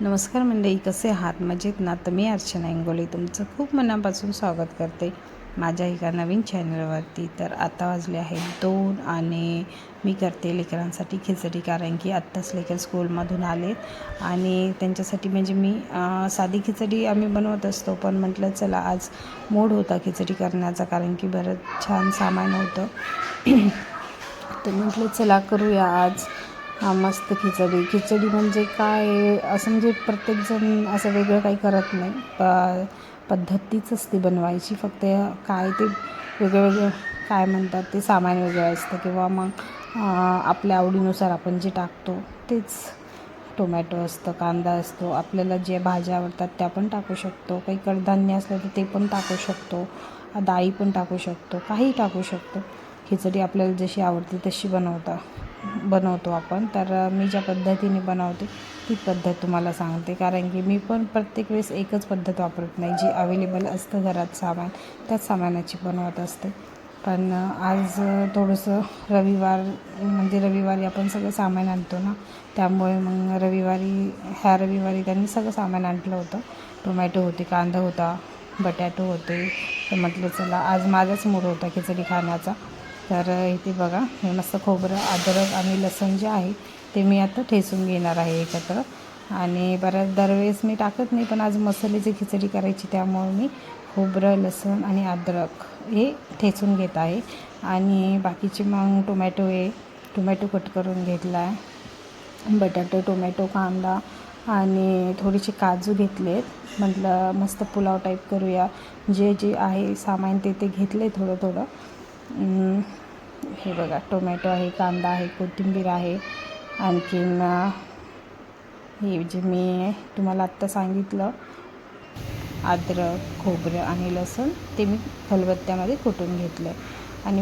नमस्कार मंडळी, कसे आहात? मजेत ना? तर मी अर्चना इंगोले तुमचं खूप मनापासून स्वागत करते माझ्या एका नवीन चॅनलवरती. तर आता वाजले आहेत 2 आणि मी करते लेकरांसाठी खिचडी, कारण की आत्ताच लेकर स्कूलमधून आले आणि त्यांच्यासाठी म्हणजे मी साधी खिचडी आम्ही बनवत असतो, पण म्हटलं चला आज मूड होता खिचडी करण्याचा, कारण की बरंच छान सामान होतं. तर म्हटलं चला करूया आज मस्त खिचडी म्हणजे काय असं, म्हणजे प्रत्येकजण असं वेगळं काही करत नाही. पद्धतीच असते बनवायची, फक्त काय ते वेगळं काय म्हणतात ते सामान वेगळं असतं, किंवा मग आपल्या आवडीनुसार आपण जे टाकतो तेच. टोमॅटो असतं, कांदा असतो, आपल्याला जे भाज्या आवडतात त्या पण टाकू शकतो, काही कडधान्य असलं तर ते पण टाकू शकतो, डाळी पण टाकू शकतो, काही टाकू शकतो. खिचडी आपल्याला जशी आवडते तशी बनवतो आपण. तर मी ज्या पद्धतीने बनवते ती पद्धत तुम्हाला सांगते, कारण की मी पण प्रत्येक वेळेस एकच पद्धत वापरत नाही. जी अवेलेबल असतं घरात सामान, त्याच सामानाची बनवत असते. पण आज थोडंसं रविवारी आपण सगळं सामान आणतो ना, त्यामुळे मग ह्या रविवारी त्यांनी सगळं सामान आणलं होतं. टोमॅटो होते, कांदा होता, बटाटो होते. तर म्हटलं चला आज माझाच मूड होता खिचडी खाण्याचा. तर इथे बघा, हे मस्त खोबरं, अद्रक आणि लसूण जे आहे ते मी आता ठेचून घेणार आहे एकत्र. आणि दरवेळेस मी टाकत नाही, पण आज मसाल्याची खिचडी करायची, त्यामुळे मी खोबरं, लसूण आणि अद्रक हे ठेचून घेत आहे. आणि बाकीचे मग टोमॅटो कट करून घेतला आहे, बटाटो, टोमॅटो, कांदा आणि थोडीशी काजू घेतलेत. म्हटलं मस्त पुलाव टाईप करूया. जे आहे सामान ते घेतले थोडं. हे बघा, टोमॅटो आहे, कांदा आहे, कोथिंबीर आहे, आणखीन हे जे मी तुम्हाला आत्ता सांगितलं अद्रक, खोबरं आणि लसूण ते मी खलबत्त्यामध्ये कुटून घेतलं आहे. आणि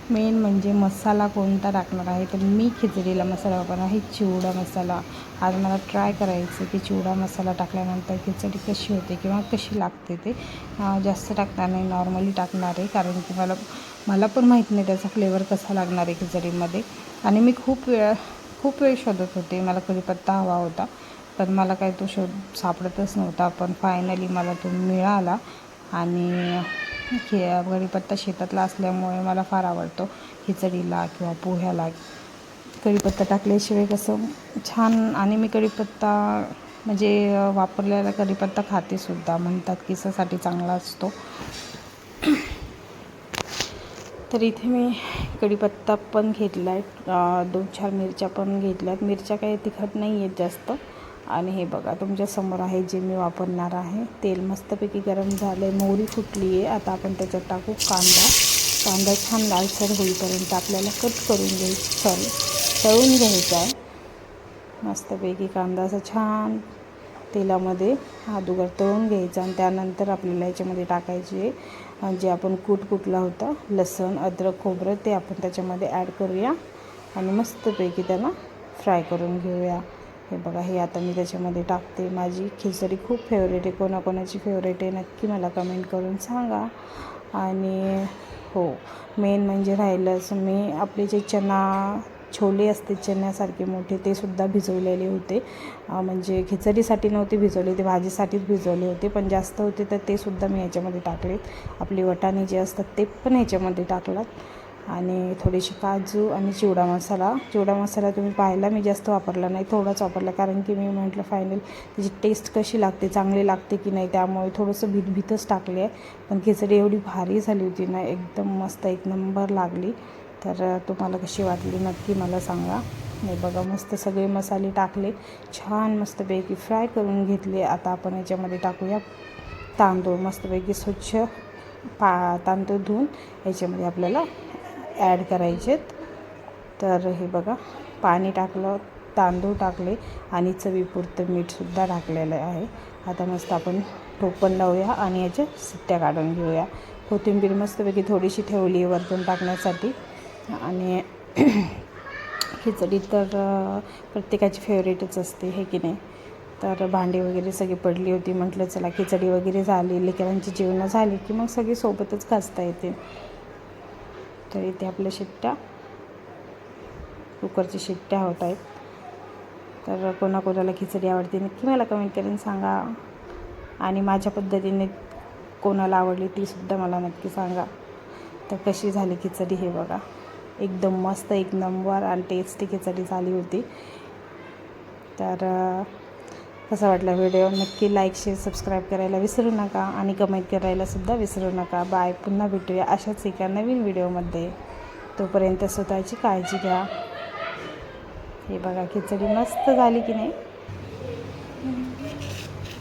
मेन म्हणजे मसाला कोणता टाकणार आहे, तर मी खिचडीला मसाला वापरणार आहे चिवडा मसाला. आज मला ट्राय करायचं की चिवडा मसाला टाकल्यानंतर खिचडी कशी होते किंवा कशी लागते. ते जास्त टाकणार नाही, नॉर्मली टाकणार आहे, कारण की मला पण माहीत नाही त्याचा फ्लेवर कसा लागणार आहे खिचडीमध्ये. आणि मी खूप वेळ शोधत होते, मला कढीपत्ता हवा होता, पण मला काही तो सापडतच नव्हता. पण फायनली मला तो मिळाला. आणि कढीपत्ता शेतातला असल्यामुळे मला फार आवडतो खिचडीला किंवा पोह्याला. कढीपत्ता टाकल्याशिवाय कसं छान. आणि मी कढीपत्ता म्हणजे वापरलेला कढीपत्ता खातेसुद्धा, म्हणतात केसासाठी चांगला असतो. तर इथे मी कढीपत्ता पण घेतला आहे, 2-4 मिरच्या पण घेतल्यात. मिरच्या काही तिखट नाही आहेत जास्त. आणि हे बघा तुमच्यासमोर आहे जे मी वापरणार आहे. तेल मस्तपैकी गरम झालं आहे, मोहरी फुटली आहे. आता आपण त्याच्यात टाकू कांदा छान लालसर होईपर्यंत आपल्याला तळून घ्यायचा आहे. मस्तपैकी कांदा असा छान तेलामध्ये अगोदर तळून घ्यायचा, आणि त्यानंतर आपल्याला याच्यामध्ये टाकायचे जे आपण कुटला होता लसूण, अद्रक, खोबरं, ते आपण त्याच्यामध्ये ॲड करूया आणि मस्तपैकी त्याला फ्राय करून घेऊया. हे बघा, हे आता मी त्याच्यामध्ये टाकते. माझी खिचडी खूप फेवरेट आहे. कोणाकोणाची फेवरेट आहे नक्की मला कमेंट करून सांगा. आणि हो, मेन म्हणजे राहिलंच, मी आपले जे छोले असते चण्यासारखे मोठे, ते सुद्धा भिजवलेले होते. म्हणजे खिचडीसाठी नव्हते भिजवले, ते भाजीसाठीच भिजवले होते, पण जास्त होते तर ते सुद्धा मी याच्यामध्ये टाकलेत. आपले वाटाणे जे असतात ते पण ह्याच्यामध्ये टाकलात. आणि थोडीशी काजू आणि चिवडा मसाला तुम्ही पाहिला, मी जास्त वापरला नाही, थोडाच वापरला, कारण की मी म्हटलं फायनल त्याची टेस्ट कशी लागते, चांगली लागते की नाही, त्यामुळे थोडंसं भीतच टाकले आहे. पण खिचडी एवढी भारी झाली होती ना, एकदम मस्त, एक नंबर लागली. तर तुम्हाला कशी वाटली नक्की मला सांगा. हे बघा, मस्त सगळे मसाले टाकले, छान मस्तपैकी फ्राय करून घेतले. आता आपण याच्यामध्ये टाकूया तांदूळ. मस्तपैकी स्वच्छ तांदूळ धुवून याच्यामध्ये आपल्याला ॲड करायचेत. तर हे बघा, पाणी टाकलं, तांदूळ टाकले आणि चवीपुरतं मीठसुद्धा टाकलेलं आहे. आता मस्त आपण टोपण लावूया आणि याच्या शिट्ट्या काढून घेऊया. कोथिंबीर मस्तपैकी थोडीशी ठेवली आहे वरतून टाकण्यासाठी. आणि खिचडी तर प्रत्येकाची फेवरेटच असते, हे की नाही. तर भांडी वगैरे सगळी पडली होती, म्हटलं चला खिचडी वगैरे झाली, लेकरांची जेवणं झाली की मग सगळी सोबतच घासता येते. तर इथे आपल्या कुकरच्या शिट्ट्या होत आहेत. तर कोणाकोणाला खिचडी आवडते नक्की मला कमेंट करून सांगा. आणि माझ्या पद्धतीने कोणाला आवडली तीसुद्धा मला नक्की सांगा. तर कशी झाली खिचडी हे बघा. एकदम मस्त, एक नंबर आणि टेस्टी खिचडी झाली होती. तर कसा वाटला व्हिडिओ नक्की लाईक, शेअर, सबस्क्राईब करायला विसरू नका आणि कमेंट करायलासुद्धा विसरू नका. बाय. पुन्हा भेटूया अशाच एका नवीन व्हिडिओमध्ये. तोपर्यंत स्वतःची काळजी घ्या. हे बघा खिचडी मस्त झाली की नाही.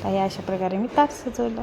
काही अशा प्रकारे मी ताट सजवलं.